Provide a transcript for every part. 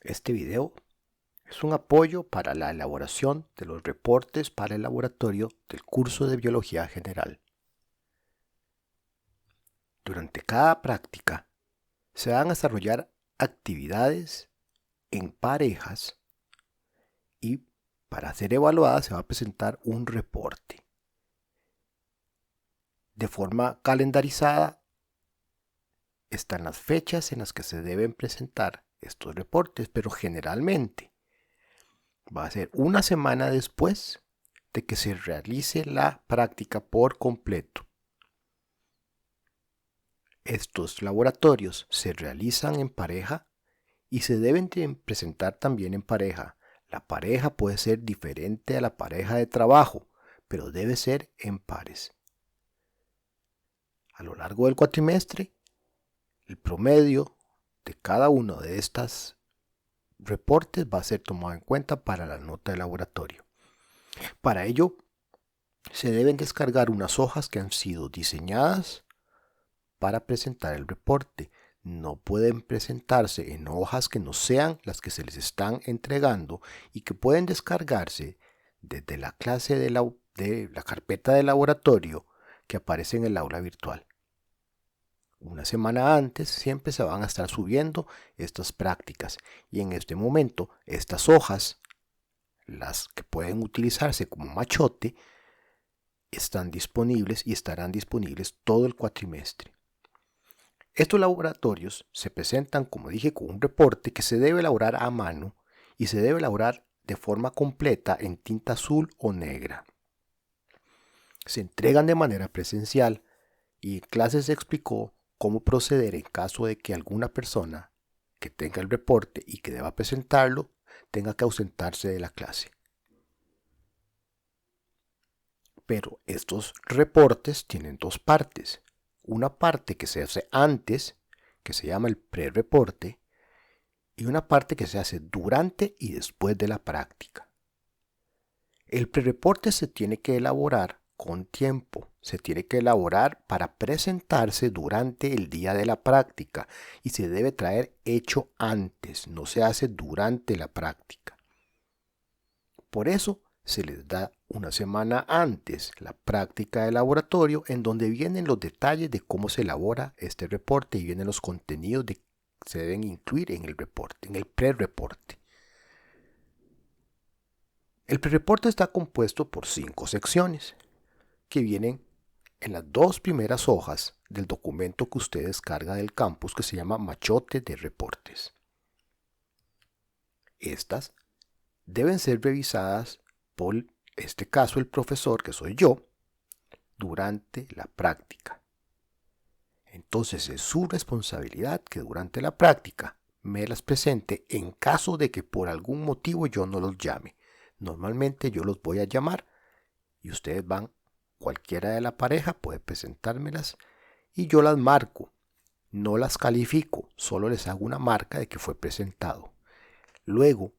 Este video es un apoyo para la elaboración de los reportes para el laboratorio del curso de Biología General. Durante cada práctica se van a desarrollar actividades en parejas y para ser evaluada se va a presentar un reporte. De forma calendarizada están las fechas en las que se deben presentar estos reportes, pero generalmente va a ser una semana después de que se realice la práctica por completo. Estos laboratorios se realizan en pareja y se deben presentar también en pareja. La pareja puede ser diferente a la pareja de trabajo, pero debe ser en pares. A lo largo del cuatrimestre, el promedio de cada uno de estos reportes va a ser tomado en cuenta para la nota de laboratorio. Para ello, se deben descargar unas hojas que han sido diseñadas para presentar el reporte. No pueden presentarse en hojas que no sean las que se les están entregando y que pueden descargarse desde la clase de la carpeta de laboratorio que aparece en el aula virtual. Una semana antes siempre se van a estar subiendo estas prácticas y en este momento estas hojas, las que pueden utilizarse como machote, están disponibles y estarán disponibles todo el cuatrimestre. Estos laboratorios se presentan, como dije, con un reporte que se debe elaborar a mano y se debe elaborar de forma completa en tinta azul o negra. Se entregan de manera presencial y en clases se explicó cómo proceder en caso de que alguna persona que tenga el reporte y que deba presentarlo tenga que ausentarse de la clase. Pero estos reportes tienen dos partes. Una parte que se hace antes, que se llama el pre-reporte, y una parte que se hace durante y después de la práctica. El pre-reporte se tiene que elaborar con tiempo, se tiene que elaborar para presentarse durante el día de la práctica y se debe traer hecho antes, no se hace durante la práctica. Por eso se les da una semana antes la práctica de laboratorio en donde vienen los detalles de cómo se elabora este reporte y vienen los contenidos que se deben incluir en el reporte, en el pre-reporte. El pre-reporte está compuesto por 5 secciones que vienen en las 2 primeras hojas del documento que usted descarga del campus que se llama Machote de Reportes. Estas deben ser revisadas por, en este caso, el profesor, que soy yo, durante la práctica. Entonces es su responsabilidad que durante la práctica me las presente en caso de que por algún motivo yo no los llame. Normalmente yo los voy a llamar y ustedes van, cualquiera de la pareja puede presentármelas y yo las marco. No las califico, solo les hago una marca de que fue presentado. Luego,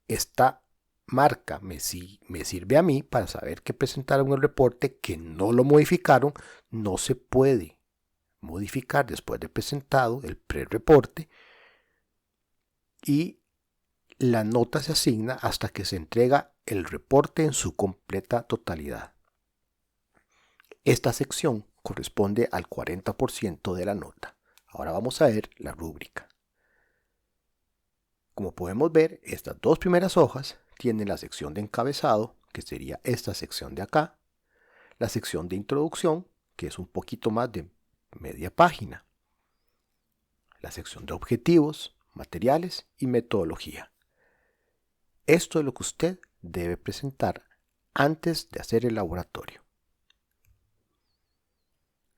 esta marca me sirve a mí para saber que presentaron el reporte, que no lo modificaron. No se puede modificar después de presentado el pre-reporte y la nota se asigna hasta que se entrega el reporte en su completa totalidad. Esta sección corresponde al 40% de la nota. Ahora vamos a ver la rúbrica. Como podemos ver, estas 2 primeras hojas tienen la sección de encabezado, que sería esta sección de acá, la sección de introducción, que es un poquito más de media página, la sección de objetivos, materiales y metodología. Esto es lo que usted debe presentar antes de hacer el laboratorio.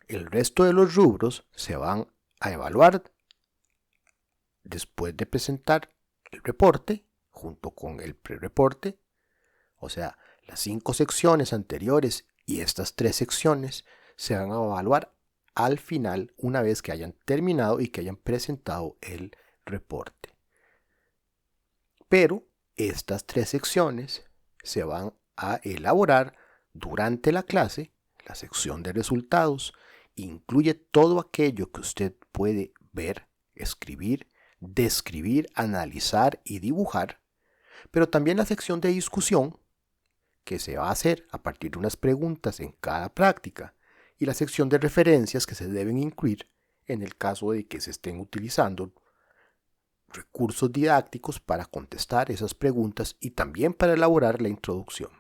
El resto de los rubros se van a evaluar después de presentar el reporte junto con el pre-reporte, o sea, las 5 secciones anteriores y estas 3 secciones se van a evaluar al final una vez que hayan terminado y que hayan presentado el reporte. Pero estas 3 secciones se van a elaborar durante la clase. La sección de resultados incluye todo aquello que usted puede ver, escribir, describir, analizar y dibujar, pero también la sección de discusión, que se va a hacer a partir de unas preguntas en cada práctica, y la sección de referencias que se deben incluir en el caso de que se estén utilizando recursos didácticos para contestar esas preguntas y también para elaborar la introducción.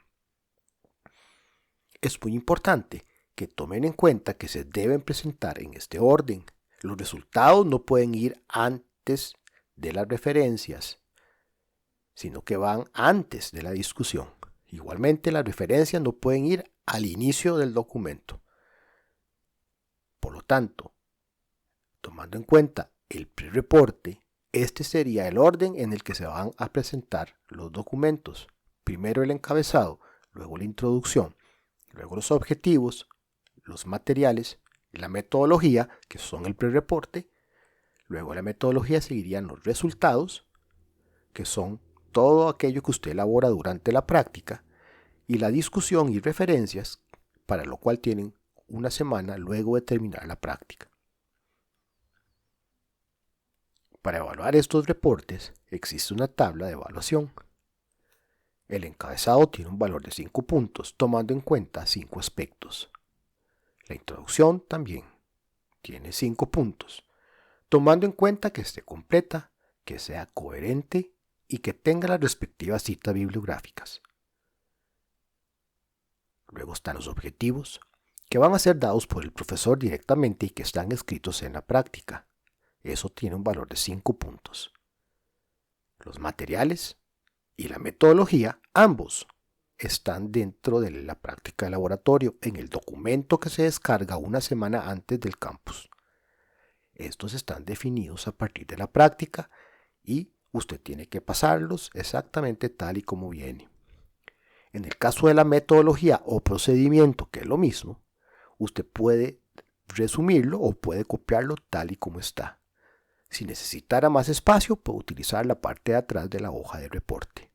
Es muy importante que tomen en cuenta que se deben presentar en este orden. Los resultados no pueden ir antes de las referencias, sino que van antes de la discusión. Igualmente, las referencias no pueden ir al inicio del documento. Por lo tanto, tomando en cuenta el prereporte, este sería el orden en el que se van a presentar los documentos. Primero el encabezado, luego la introducción, luego los objetivos, los materiales, la metodología, que son el prereporte. Luego de la metodología seguirían los resultados, que son todo aquello que usted elabora durante la práctica, y la discusión y referencias, para lo cual tienen una semana luego de terminar la práctica. Para evaluar estos reportes existe una tabla de evaluación. El encabezado tiene un valor de 5 puntos, tomando en cuenta 5 aspectos. La introducción también tiene 5 puntos, tomando en cuenta que esté completa, que sea coherente y que tenga las respectivas citas bibliográficas. Luego están los objetivos, que van a ser dados por el profesor directamente y que están escritos en la práctica. Eso tiene un valor de 5 puntos. Los materiales y la metodología, ambos, están dentro de la práctica de laboratorio en el documento que se descarga una semana antes del campus. Estos están definidos a partir de la práctica y usted tiene que pasarlos exactamente tal y como viene. En el caso de la metodología o procedimiento, que es lo mismo, usted puede resumirlo o puede copiarlo tal y como está. Si necesitara más espacio, puede utilizar la parte de atrás de la hoja de reporte.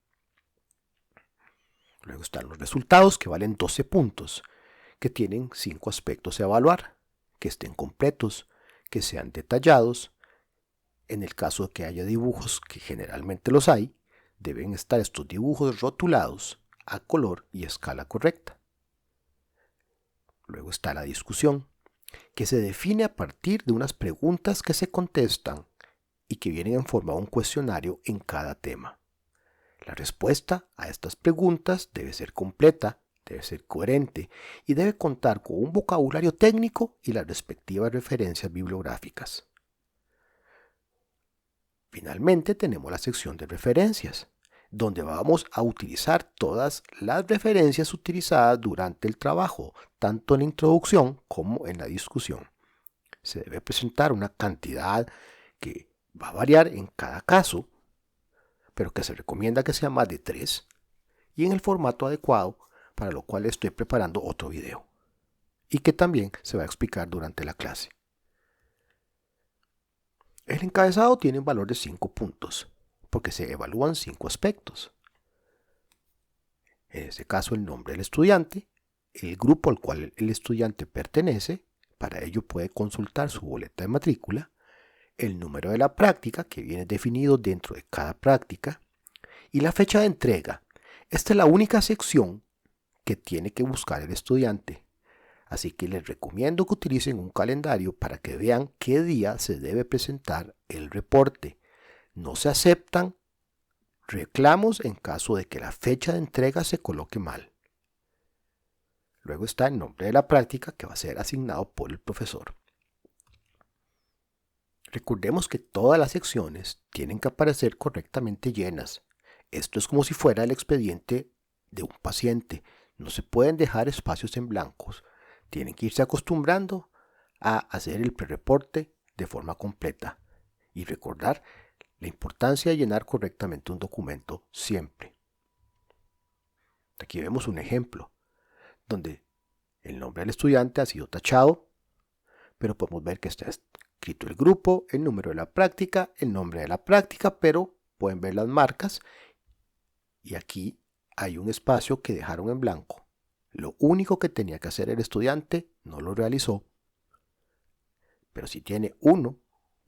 Luego están los resultados, que valen 12 puntos, que tienen 5 aspectos a evaluar: que estén completos, que sean detallados. En el caso de que haya dibujos, que generalmente los hay, deben estar estos dibujos rotulados a color y escala correcta. Luego está la discusión, que se define a partir de unas preguntas que se contestan y que vienen en forma de un cuestionario en cada tema. La respuesta a estas preguntas debe ser completa, debe ser coherente y debe contar con un vocabulario técnico y las respectivas referencias bibliográficas. Finalmente tenemos la sección de referencias, donde vamos a utilizar todas las referencias utilizadas durante el trabajo, tanto en la introducción como en la discusión. Se debe presentar una cantidad que va a variar en cada caso, pero que se recomienda que sea más de 3 y en el formato adecuado, para lo cual estoy preparando otro video y que también se va a explicar durante la clase. El encabezado tiene un valor de 5 puntos, porque se evalúan 5 aspectos. En este caso, el nombre del estudiante, el grupo al cual el estudiante pertenece, para ello puede consultar su boleta de matrícula, el número de la práctica, que viene definido dentro de cada práctica, y la fecha de entrega. Esta es la única sección que tiene que buscar el estudiante. Así que les recomiendo que utilicen un calendario para que vean qué día se debe presentar el reporte. No se aceptan reclamos en caso de que la fecha de entrega se coloque mal. Luego está el nombre de la práctica, que va a ser asignado por el profesor. Recordemos que todas las secciones tienen que aparecer correctamente llenas. Esto es como si fuera el expediente de un paciente. No se pueden dejar espacios en blancos. Tienen que irse acostumbrando a hacer el prereporte de forma completa y recordar la importancia de llenar correctamente un documento siempre. Aquí vemos un ejemplo donde el nombre del estudiante ha sido tachado, pero podemos ver que está escrito el grupo, el número de la práctica, el nombre de la práctica, pero pueden ver las marcas y aquí hay un espacio que dejaron en blanco. Lo único que tenía que hacer el estudiante no lo realizó. Pero si tiene 1,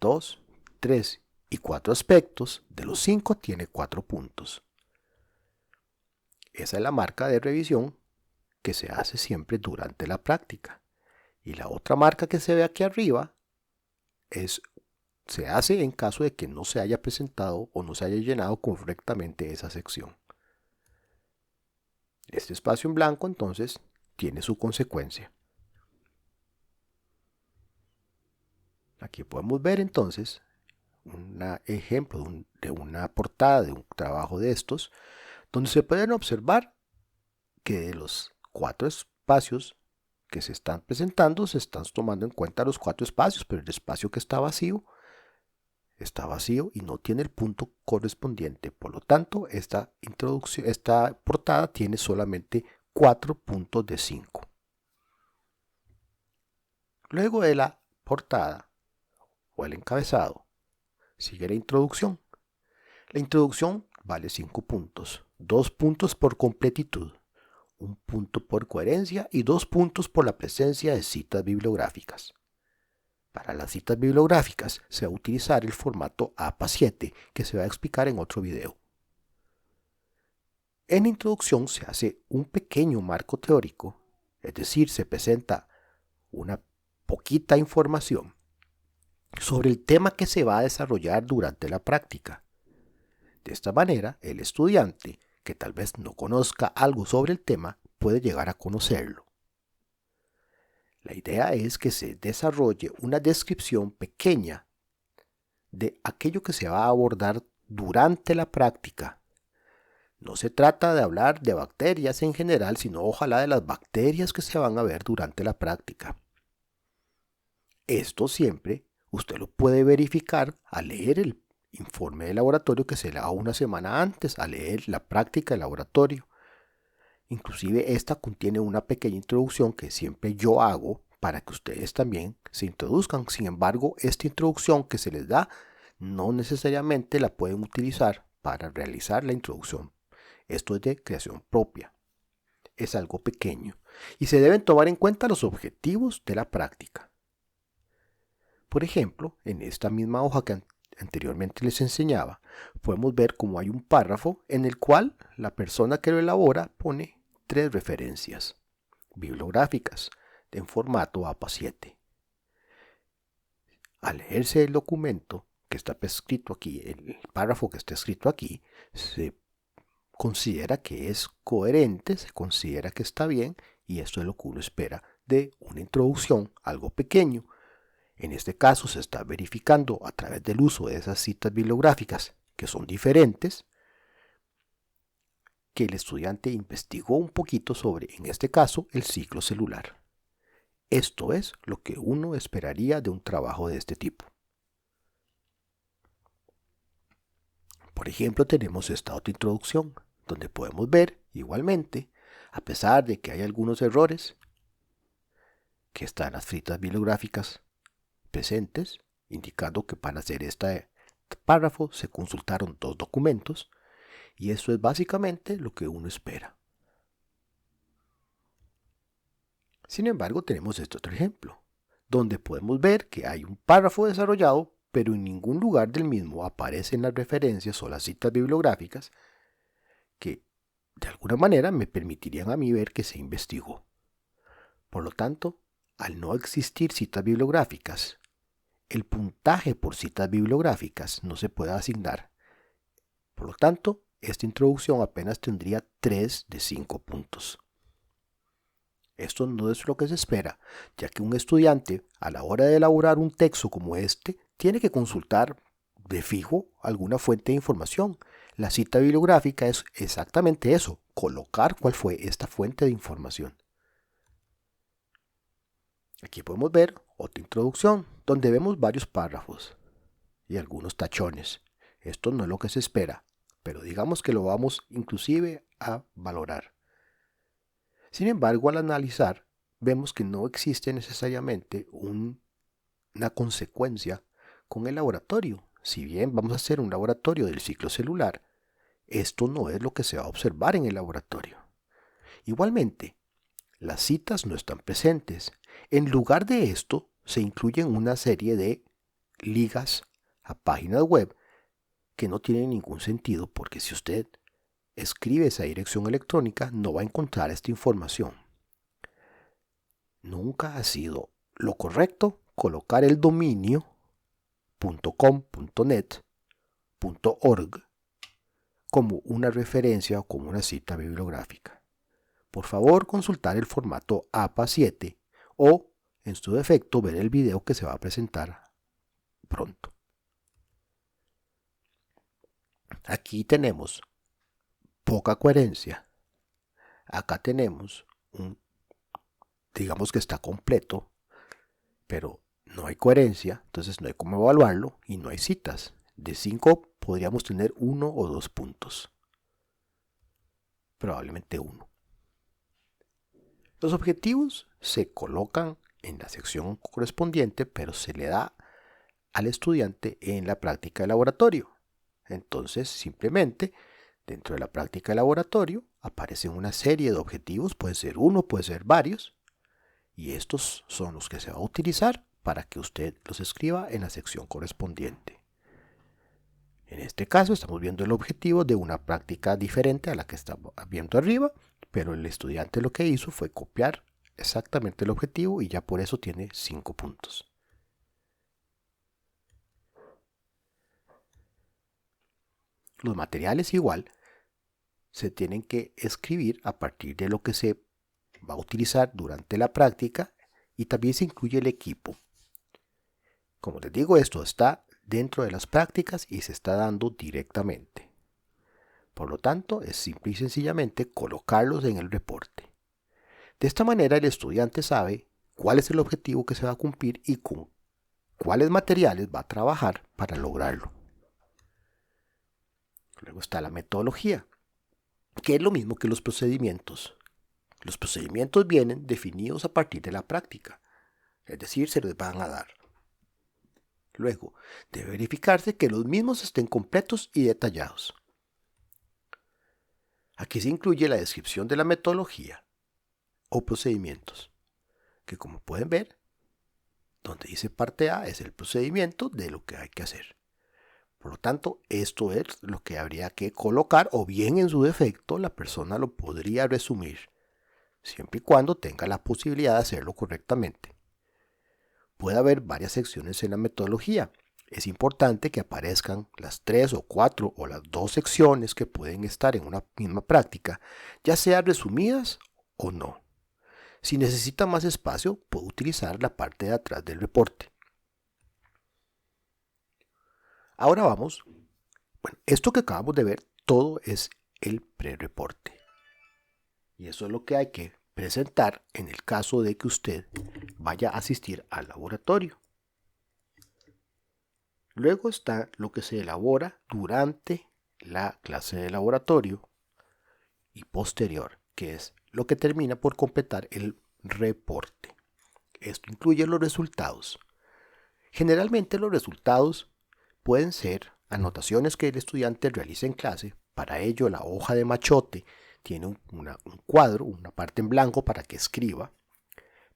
2, 3 y 4 aspectos, de los 5 tiene 4 puntos. Esa es la marca de revisión que se hace siempre durante la práctica. Y la otra marca que se ve aquí arriba se hace en caso de que no se haya presentado o no se haya llenado correctamente esa sección. Este espacio en blanco entonces tiene su consecuencia. Aquí podemos ver entonces un ejemplo de una portada de un trabajo de estos, donde se pueden observar que de los 4 espacios que se están presentando, se están tomando en cuenta los 4 espacios, pero el espacio que está vacío y no tiene el punto correspondiente. Por lo tanto, esta portada tiene solamente 4 puntos de 5. Luego de la portada o el encabezado, sigue la introducción. La introducción vale 5 puntos, 2 puntos por completitud, 1 punto por coherencia y 2 puntos por la presencia de citas bibliográficas. Para las citas bibliográficas se va a utilizar el formato APA7 que se va a explicar en otro video. En la introducción se hace un pequeño marco teórico, es decir, se presenta una poquita información sobre el tema que se va a desarrollar durante la práctica. De esta manera, el estudiante que tal vez no conozca algo sobre el tema puede llegar a conocerlo. La idea es que se desarrolle una descripción pequeña de aquello que se va a abordar durante la práctica. No se trata de hablar de bacterias en general, sino ojalá de las bacterias que se van a ver durante la práctica. Esto siempre usted lo puede verificar al leer el informe de laboratorio que se le da una semana antes, al leer la práctica de laboratorio. Inclusive esta contiene una pequeña introducción que siempre yo hago para que ustedes también se introduzcan. Sin embargo, esta introducción que se les da no necesariamente la pueden utilizar para realizar la introducción. Esto es de creación propia. Es algo pequeño y se deben tomar en cuenta los objetivos de la práctica. Por ejemplo, en esta misma hoja que anteriormente les enseñaba, podemos ver cómo hay un párrafo en el cual la persona que lo elabora pone 3 referencias bibliográficas en formato APA7. Al leerse el documento que está escrito aquí, el párrafo que está escrito aquí, se considera que es coherente, se considera que está bien, y esto es lo que uno espera de una introducción, algo pequeño. En este caso se está verificando a través del uso de esas citas bibliográficas que son diferentes, que el estudiante investigó un poquito sobre, en este caso, el ciclo celular. Esto es lo que uno esperaría de un trabajo de este tipo. Por ejemplo, tenemos esta otra introducción, donde podemos ver, igualmente, a pesar de que hay algunos errores, que están las citas bibliográficas presentes, indicando que para hacer este párrafo se consultaron 2 documentos, y eso es básicamente lo que uno espera. Sin embargo, tenemos este otro ejemplo, donde podemos ver que hay un párrafo desarrollado, pero en ningún lugar del mismo aparecen las referencias o las citas bibliográficas que de alguna manera me permitirían a mí ver que se investigó. Por lo tanto, al no existir citas bibliográficas, el puntaje por citas bibliográficas no se puede asignar. Por lo tanto, esta introducción apenas tendría 3 de 5 puntos. Esto no es lo que se espera, ya que un estudiante, a la hora de elaborar un texto como este, tiene que consultar de fijo alguna fuente de información. La cita bibliográfica es exactamente eso, colocar cuál fue esta fuente de información. Aquí podemos ver otra introducción, donde vemos varios párrafos y algunos tachones. Esto no es lo que se espera, pero digamos que lo vamos inclusive a valorar. Sin embargo, al analizar, vemos que no existe necesariamente una consecuencia con el laboratorio. Si bien vamos a hacer un laboratorio del ciclo celular, esto no es lo que se va a observar en el laboratorio. Igualmente, las citas no están presentes. En lugar de esto, se incluyen una serie de ligas a páginas web que no tiene ningún sentido, porque si usted escribe esa dirección electrónica no va a encontrar esta información. Nunca ha sido lo correcto colocar el dominio .com.net, .org como una referencia o como una cita bibliográfica. Por favor, consultar el formato APA 7 o, en su defecto, ver el video que se va a presentar pronto. Aquí tenemos poca coherencia. Acá tenemos digamos que está completo, pero no hay coherencia, entonces no hay cómo evaluarlo y no hay citas. De 5 podríamos tener 1 o 2 puntos. Probablemente 1. Los objetivos se colocan en la sección correspondiente, pero se le da al estudiante en la práctica de laboratorio. Entonces, simplemente, dentro de la práctica de laboratorio, aparecen una serie de objetivos, puede ser uno, puede ser varios, y estos son los que se va a utilizar para que usted los escriba en la sección correspondiente. En este caso estamos viendo el objetivo de una práctica diferente a la que estamos viendo arriba, pero el estudiante lo que hizo fue copiar exactamente el objetivo y ya por eso tiene 5 puntos. Los materiales igual se tienen que escribir a partir de lo que se va a utilizar durante la práctica y también se incluye el equipo. Como les digo, esto está dentro de las prácticas y se está dando directamente. Por lo tanto, es simple y sencillamente colocarlos en el reporte. De esta manera el estudiante sabe cuál es el objetivo que se va a cumplir y con cuáles materiales va a trabajar para lograrlo. Luego está la metodología, que es lo mismo que los procedimientos. Los procedimientos vienen definidos a partir de la práctica, es decir, se les van a dar. Luego, debe verificarse que los mismos estén completos y detallados. Aquí se incluye la descripción de la metodología o procedimientos, que como pueden ver, donde dice parte A es el procedimiento de lo que hay que hacer. Por lo tanto, esto es lo que habría que colocar, o bien en su defecto la persona lo podría resumir, siempre y cuando tenga la posibilidad de hacerlo correctamente. Puede haber varias secciones en la metodología. Es importante que aparezcan las 3 o 4 o las 2 secciones que pueden estar en una misma práctica, ya sean resumidas o no. Si necesita más espacio, puede utilizar la parte de atrás del reporte. Ahora vamos. Bueno, esto que acabamos de ver, todo es el prereporte. Y eso es lo que hay que presentar en el caso de que usted vaya a asistir al laboratorio. Luego está lo que se elabora durante la clase de laboratorio y posterior, que es lo que termina por completar el reporte. Esto incluye los resultados. Generalmente los resultados pueden ser anotaciones que el estudiante realice en clase. Para ello la hoja de machote tiene un cuadro, una parte en blanco para que escriba,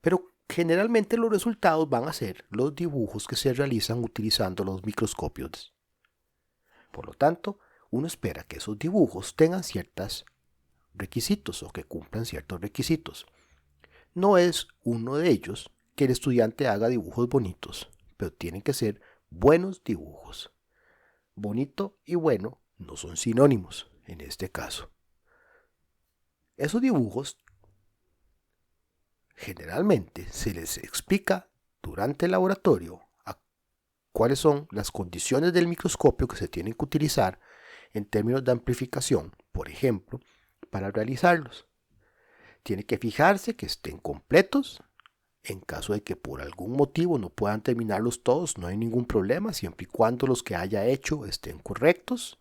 pero generalmente los resultados van a ser los dibujos que se realizan utilizando los microscopios. Por lo tanto, uno espera que esos dibujos tengan ciertos requisitos o que cumplan ciertos requisitos. No es uno de ellos que el estudiante haga dibujos bonitos, pero tienen que ser buenos dibujos. Bonito y bueno no son sinónimos en este caso. Esos dibujos generalmente se les explica durante el laboratorio cuáles son las condiciones del microscopio que se tienen que utilizar en términos de amplificación, por ejemplo, para realizarlos. Tiene que fijarse que estén completos. En caso de que por algún motivo no puedan terminarlos todos, no hay ningún problema, siempre y cuando los que haya hecho estén correctos.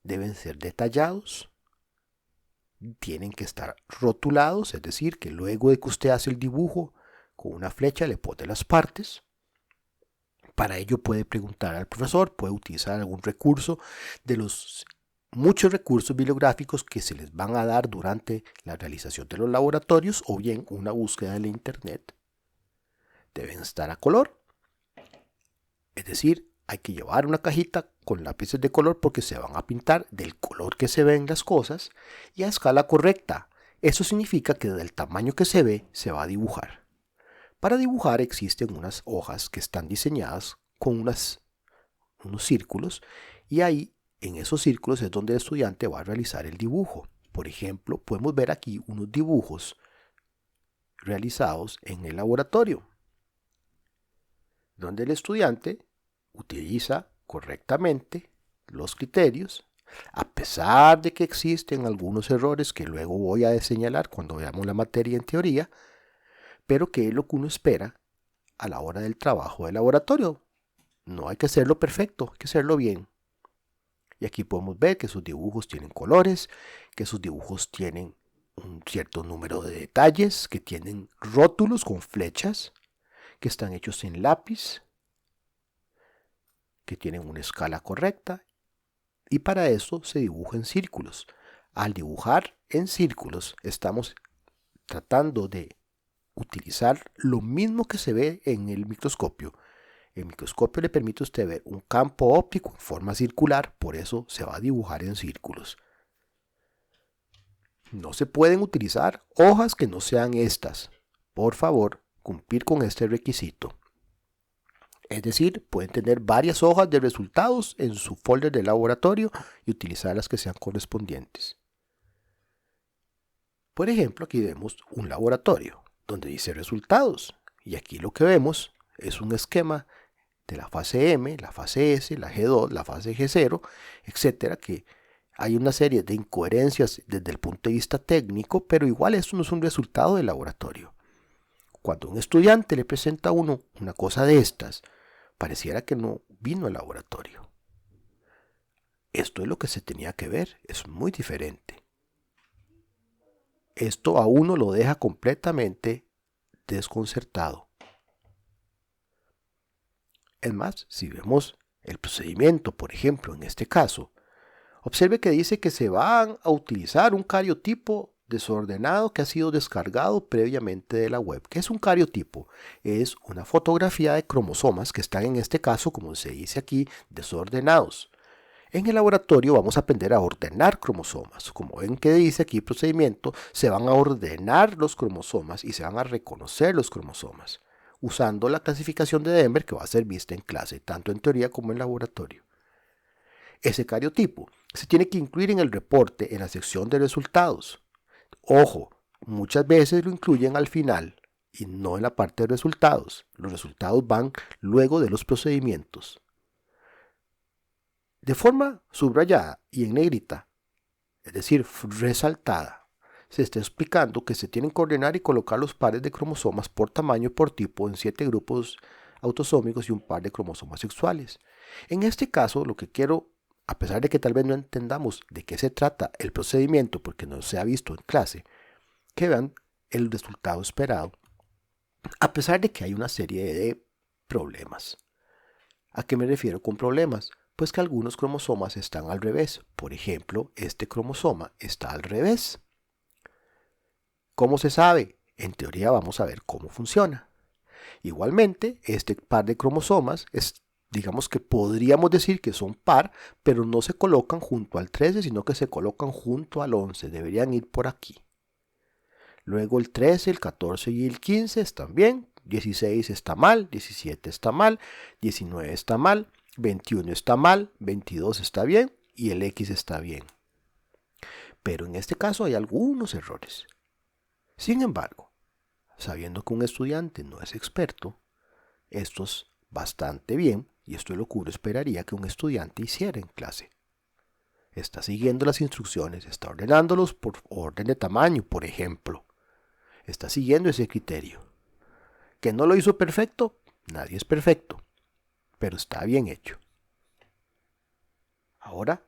Deben ser detallados. Tienen que estar rotulados, es decir, que luego de que usted hace el dibujo, con una flecha le pone las partes. Para ello puede preguntar al profesor, puede utilizar algún recurso de los muchos recursos bibliográficos que se les van a dar durante la realización de los laboratorios o bien una búsqueda en internet. Deben estar a color, es decir, hay que llevar una cajita con lápices de color porque se van a pintar del color que se ven las cosas y a escala correcta. Eso significa que del tamaño que se ve se va a dibujar. Para dibujar existen unas hojas que están diseñadas con unos círculos y ahí en esos círculos es donde el estudiante va a realizar el dibujo. Por ejemplo, podemos ver aquí unos dibujos realizados en el laboratorio, donde el estudiante utiliza correctamente los criterios, a pesar de que existen algunos errores que luego voy a señalar cuando veamos la materia en teoría, pero que es lo que uno espera a la hora del trabajo de laboratorio. No hay que hacerlo perfecto, hay que hacerlo bien. Y aquí podemos ver que sus dibujos tienen colores, que sus dibujos tienen un cierto número de detalles, que tienen rótulos con flechas, que están hechos en lápiz, que tienen una escala correcta, y para eso se dibuja en círculos. Al dibujar en círculos estamos tratando de utilizar lo mismo que se ve en el microscopio. El microscopio le permite a usted ver un campo óptico en forma circular, por eso se va a dibujar en círculos. No se pueden utilizar hojas que no sean estas. Por favor, cumplir con este requisito. Es decir, pueden tener varias hojas de resultados en su folder de laboratorio y utilizar las que sean correspondientes. Por ejemplo, aquí vemos un laboratorio donde dice resultados y aquí lo que vemos es un esquema de la fase M, la fase S, la G2, la fase G0, etcétera, que hay una serie de incoherencias desde el punto de vista técnico, pero igual esto no es un resultado del laboratorio. Cuando un estudiante le presenta a uno una cosa de estas, pareciera que no vino al laboratorio. Esto es lo que se tenía que ver, es muy diferente. Esto a uno lo deja completamente desconcertado. Es más, si vemos el procedimiento, por ejemplo, en este caso, observe que dice que se van a utilizar un cariotipo desordenado que ha sido descargado previamente de la web. ¿Qué es un cariotipo? Es una fotografía de cromosomas que están en este caso, como se dice aquí, desordenados. En el laboratorio vamos a aprender a ordenar cromosomas. Como ven que dice aquí procedimiento, se van a ordenar los cromosomas y se van a reconocer los cromosomas, usando la clasificación de Denver que va a ser vista en clase, tanto en teoría como en laboratorio. Ese cariotipo se tiene que incluir en el reporte en la sección de resultados. Ojo, muchas veces lo incluyen al final y no en la parte de resultados. Los resultados van luego de los procedimientos. De forma subrayada y en negrita, es decir, resaltada, se está explicando que se tienen que ordenar y colocar los pares de cromosomas por tamaño y por tipo en 7 grupos autosómicos y un par de cromosomas sexuales. En este caso, lo que quiero, a pesar de que tal vez no entendamos de qué se trata el procedimiento porque no se ha visto en clase, que vean el resultado esperado, a pesar de que hay una serie de problemas. ¿A qué me refiero con problemas? Pues que algunos cromosomas están al revés. Por ejemplo, este cromosoma está al revés. ¿Cómo se sabe? En teoría vamos a ver cómo funciona. Igualmente, este par de cromosomas digamos que podríamos decir que son par, pero no se colocan junto al 13, sino que se colocan junto al 11. Deberían ir por aquí. Luego el 13, el 14 y el 15 están bien. 16 está mal, 17 está mal, 19 está mal, 21 está mal, 22 está bien y el X está bien. Pero en este caso hay algunos errores. Sin embargo, sabiendo que un estudiante no es experto, esto es bastante bien y esto es lo que uno esperaría que un estudiante hiciera en clase. Está siguiendo las instrucciones, está ordenándolos por orden de tamaño, por ejemplo. Está siguiendo ese criterio. ¿Que no lo hizo perfecto? Nadie es perfecto, pero está bien hecho. Ahora,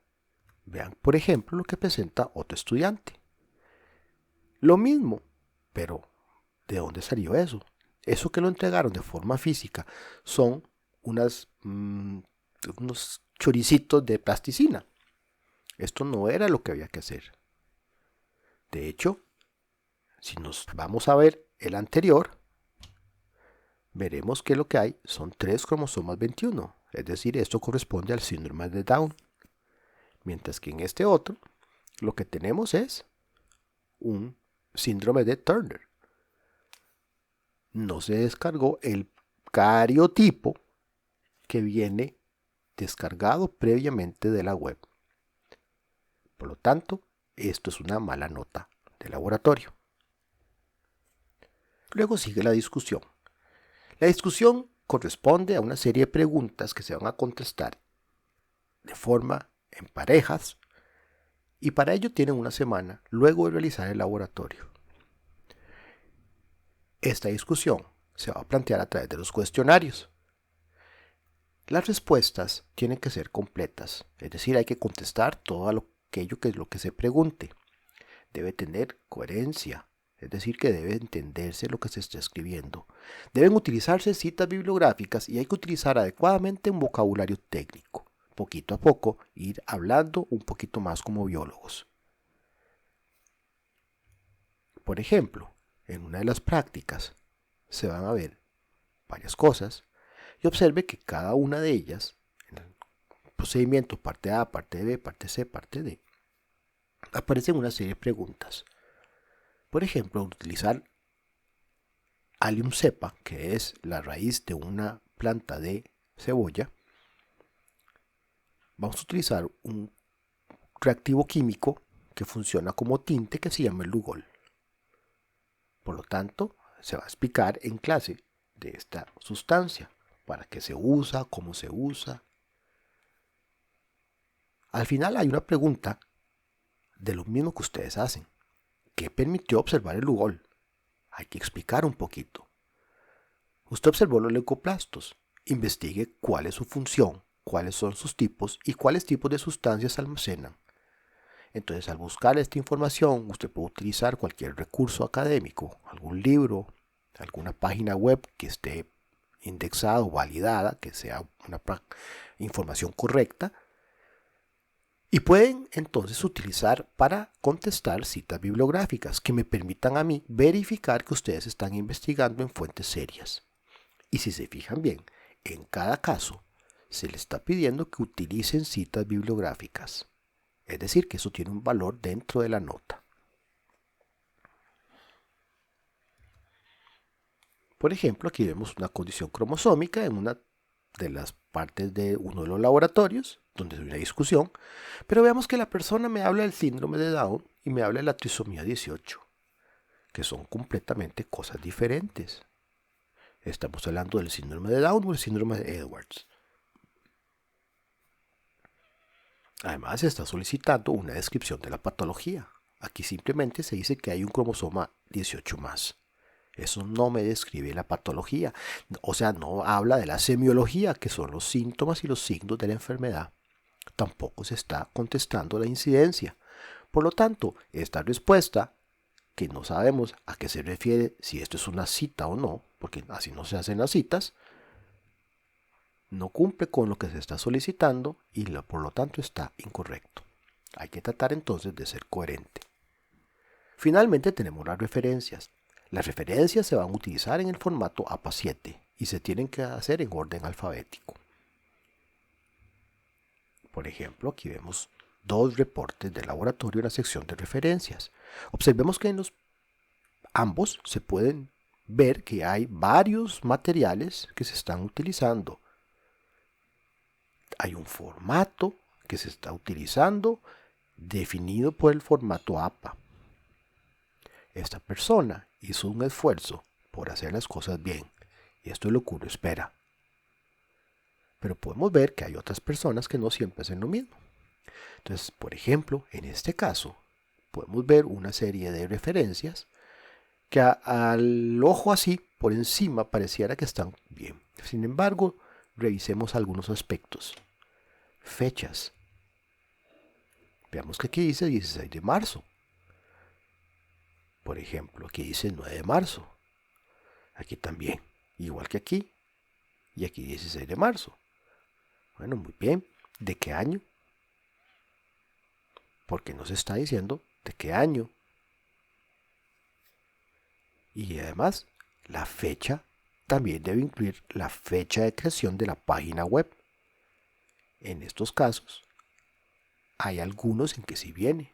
vean por ejemplo lo que presenta otro estudiante. Lo mismo, pero ¿de dónde salió eso? Eso que lo entregaron de forma física son unos choricitos de plasticina. Esto no era lo que había que hacer. De hecho, si nos vamos a ver el anterior, veremos que lo que hay son 3 cromosomas 21. es decir, esto corresponde al síndrome de Down. Mientras que en este otro, lo que tenemos es un síndrome de Turner. No se descargó el cariotipo que viene descargado previamente de la web. Por lo tanto, esto es una mala nota de laboratorio. Luego sigue la discusión. La discusión corresponde a una serie de preguntas que se van a contestar de forma en parejas y para ello tienen una semana luego de realizar el laboratorio. Esta discusión se va a plantear a través de los cuestionarios. Las respuestas tienen que ser completas, es decir, hay que contestar todo aquello que es lo que se pregunte. Debe tener coherencia, es decir, que debe entenderse lo que se está escribiendo. Deben utilizarse citas bibliográficas y hay que utilizar adecuadamente un vocabulario técnico. Poquito a poco, ir hablando un poquito más como biólogos. Por ejemplo, en una de las prácticas se van a ver varias cosas y observe que cada una de ellas, en el procedimiento parte A, parte B, parte C, parte D, aparecen una serie de preguntas. Por ejemplo, utilizar Allium cepa, que es la raíz de una planta de cebolla, vamos a utilizar un reactivo químico que funciona como tinte que se llama el Lugol. Por lo tanto, se va a explicar en clase de esta sustancia, para qué se usa, cómo se usa. Al final hay una pregunta de lo mismo que ustedes hacen. ¿Qué permitió observar el Lugol? Hay que explicar un poquito. Usted observó los leucoplastos. Investigue cuál es su función, cuáles son sus tipos y cuáles tipos de sustancias almacenan. Entonces, al buscar esta información, usted puede utilizar cualquier recurso académico, algún libro, alguna página web que esté indexada o validada, que sea una información correcta, y pueden entonces utilizar para contestar citas bibliográficas que me permitan a mí verificar que ustedes están investigando en fuentes serias. Y si se fijan bien, en cada caso se les está pidiendo que utilicen citas bibliográficas. Es decir, que eso tiene un valor dentro de la nota. Por ejemplo, aquí vemos una condición cromosómica en una de las partes de uno de los laboratorios, donde hay una discusión, pero veamos que la persona me habla del síndrome de Down y me habla de la trisomía 18, que son completamente cosas diferentes. Estamos hablando del síndrome de Down o el síndrome de Edwards. Además, se está solicitando una descripción de la patología. Aquí simplemente se dice que hay un cromosoma 18 más. Eso no me describe la patología. O sea, no habla de la semiología, que son los síntomas y los signos de la enfermedad. Tampoco se está contestando la incidencia. Por lo tanto, esta respuesta, que no sabemos a qué se refiere, si esto es una cita o no, porque así no se hacen las citas, no cumple con lo que se está solicitando y por lo tanto está incorrecto. Hay que tratar entonces de ser coherente. Finalmente tenemos las referencias. Las referencias se van a utilizar en el formato APA7 y se tienen que hacer en orden alfabético. Por ejemplo, aquí vemos dos reportes de laboratorio en la sección de referencias. Observemos que en ambos se pueden ver que hay varios materiales que se están utilizando. Hay un formato que se está utilizando definido por el formato APA. Esta persona hizo un esfuerzo por hacer las cosas bien y esto es lo que uno espera. Pero podemos ver que hay otras personas que no siempre hacen lo mismo. Entonces, por ejemplo, en este caso, podemos ver una serie de referencias que al ojo así, por encima, pareciera que están bien. Sin embargo, revisemos algunos aspectos. Fechas. Veamos que aquí dice 16 de marzo. Por ejemplo, aquí dice 9 de marzo. Aquí también, igual que aquí. Y aquí 16 de marzo. Bueno, muy bien. ¿De qué año? Porque nos está diciendo de qué año. Y además, la fecha también debe incluir la fecha de creación de la página web. En estos casos, hay algunos en que sí viene,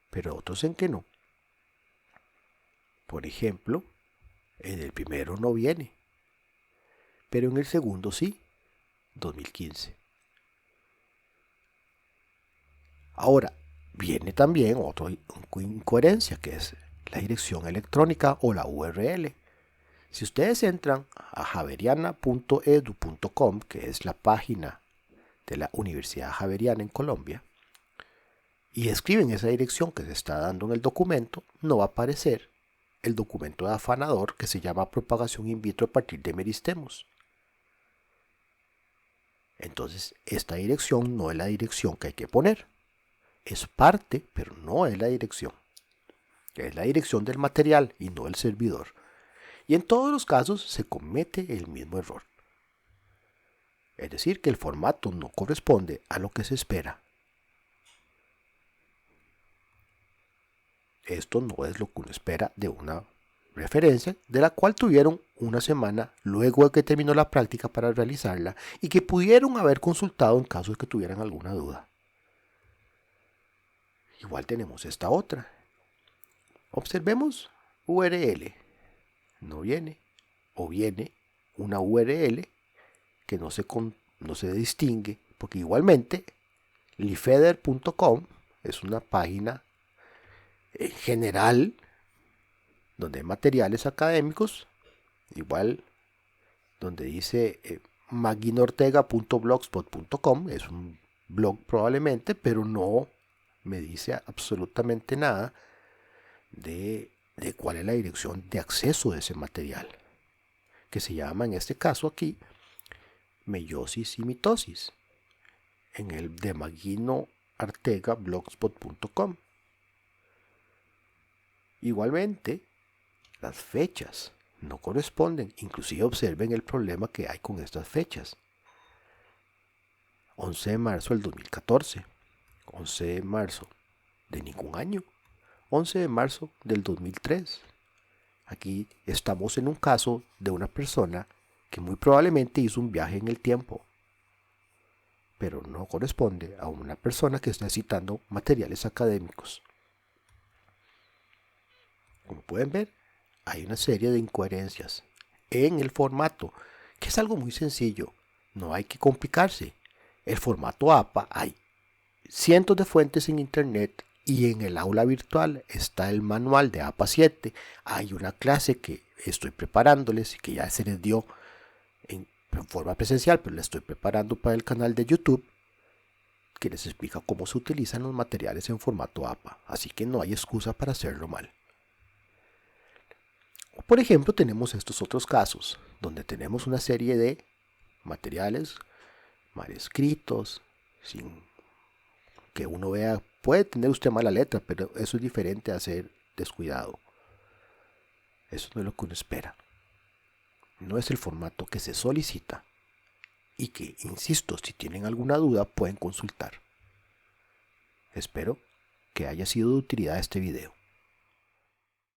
pero otros en que no. Por ejemplo, en el primero no viene, pero en el segundo sí, 2015. Ahora, viene también otra incoherencia, que es la dirección electrónica o la URL. Si ustedes entran a javeriana.edu.com, que es la página de la Universidad Javeriana en Colombia, y escriben esa dirección que se está dando en el documento, no va a aparecer el documento de afanador que se llama propagación in vitro a partir de meristemos. Entonces, esta dirección no es la dirección que hay que poner. Es parte, pero no es la dirección. Es la dirección del material y no el servidor. Y en todos los casos se comete el mismo error. Es decir, que el formato no corresponde a lo que se espera. Esto no es lo que uno espera de una referencia de la cual tuvieron una semana luego de que terminó la práctica para realizarla y que pudieron haber consultado en caso de que tuvieran alguna duda. Igual tenemos esta otra. Observemos URL. No viene. O viene una URL que no se distingue, porque igualmente lifeder.com es una página general donde hay materiales académicos, igual donde dice maguinortega.blogspot.com, es un blog probablemente, pero no me dice absolutamente nada de cuál es la dirección de acceso de ese material, que se llama en este caso aquí meiosis y mitosis, en el de maguinoartegablogspot.com. Igualmente, las fechas no corresponden. Inclusive observen el problema que hay con estas fechas. 11 de marzo del 2014, 11 de marzo de ningún año, 11 de marzo del 2003. Aquí estamos en un caso de una persona que muy probablemente hizo un viaje en el tiempo, pero no corresponde a una persona que está citando materiales académicos. Como pueden ver, hay una serie de incoherencias en el formato, que es algo muy sencillo, no hay que complicarse. El formato APA, hay cientos de fuentes en internet y en el aula virtual está el manual de APA 7. Hay una clase que estoy preparándoles y que ya se les dio en forma presencial, pero la estoy preparando para el canal de YouTube, que les explica cómo se utilizan los materiales en formato APA, así que no hay excusa para hacerlo mal. Por ejemplo, tenemos estos otros casos, donde tenemos una serie de materiales mal escritos, sin que uno vea, puede tener usted mala letra, pero eso es diferente a ser descuidado. Eso no es lo que uno espera. No es el formato que se solicita y que, insisto, si tienen alguna duda pueden consultar. Espero que haya sido de utilidad este video.